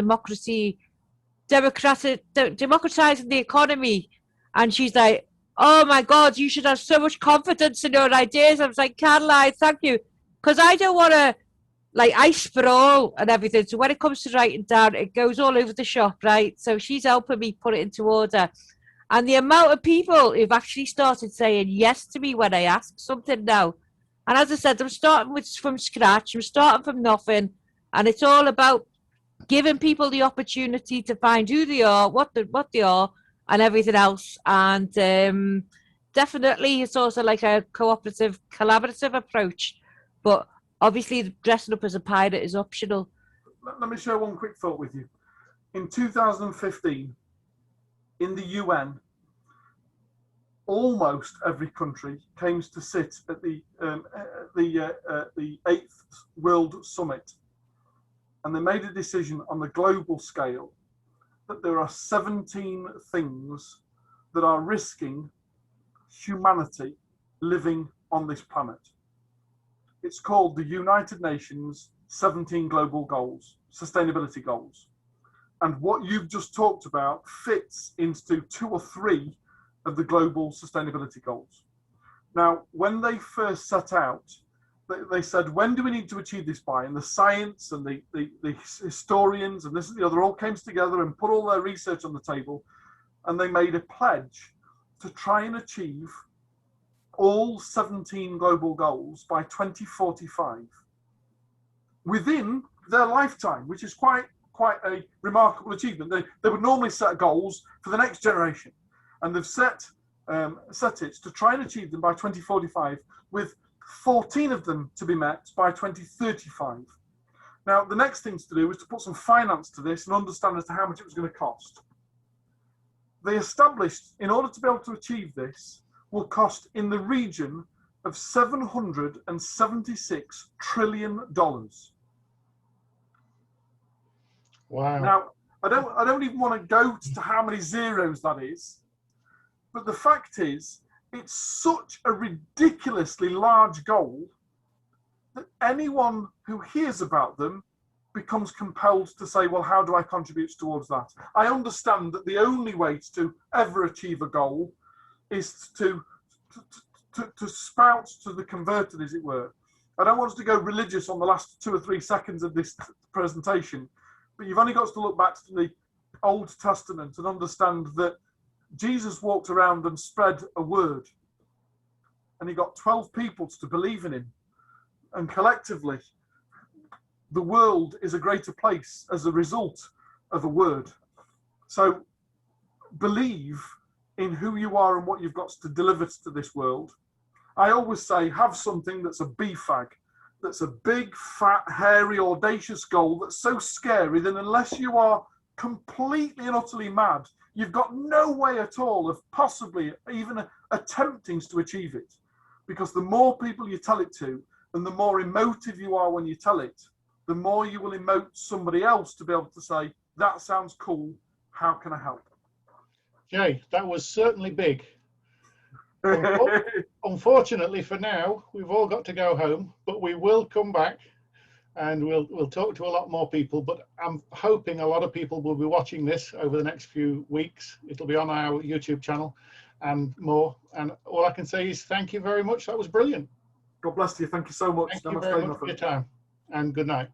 democratizing the economy. And she's like, oh my God, you should have so much confidence in your ideas. I was like, Caroline, thank you. Because I don't want to, like, I sprawl and everything. So when it comes to writing down, it goes all over the shop, right? So she's helping me put it into order. And the amount of people who've actually started saying yes to me when I ask something now. And as I said, I'm starting from scratch. I'm starting from nothing. And it's all about giving people the opportunity to find who they are, what they are, and everything else. And definitely it's also like a cooperative, collaborative approach. But obviously, dressing up as a pirate is optional. Let me share one quick thought with you. In 2015, in the UN, almost every country came to sit at the 8th World Summit, and they made a decision on the global scale that there are 17 things that are risking humanity living on this planet. It's called the United Nations 17 Global Goals, Sustainability Goals. And what you've just talked about fits into 2 or 3 of the global sustainability goals. Now, when they first set out, they said, when do we need to achieve this by? And the science and the historians and this and the other all came together and put all their research on the table, and they made a pledge to try and achieve all 17 global goals by 2045 within their lifetime, which is quite a remarkable achievement. They would normally set goals for the next generation, and they've set it to try and achieve them by 2045, with 14 of them to be met by 2035. Now, the next thing to do was to put some finance to this and understand as to how much it was going to cost. They established, in order to be able to achieve this, will cost in the region of $776 trillion. Wow. Now, I don't even want to go to how many zeros that is, but the fact is, it's such a ridiculously large goal that anyone who hears about them becomes compelled to say, well, how do I contribute towards that? I understand that the only way to ever achieve a goal is to spout to the converted, as it were. I don't want us to go religious on the last 2 or 3 seconds of this presentation, but you've only got to look back to the Old Testament and understand that Jesus walked around and spread a word, and he got 12 people to believe in him, and collectively the world is a greater place as a result of a word. So believe in who you are and what you've got to deliver to this world. I always say, have something that's a BFAG, that's a big, fat, hairy, audacious goal that's so scary that unless you are completely and utterly mad, you've got no way at all of possibly even attempting to achieve it. Because the more people you tell it to, and the more emotive you are when you tell it, the more you will emote somebody else to be able to say, that sounds cool, how can I help? Jay, that was certainly big. Unfortunately for now, we've all got to go home, but we will come back and we'll talk to a lot more people. But I'm hoping a lot of people will be watching this over the next few weeks. It'll be on our YouTube channel and more. And all I can say is thank you very much. That was brilliant. God bless you. Thank you so much. Thank you very much for your time, and good night.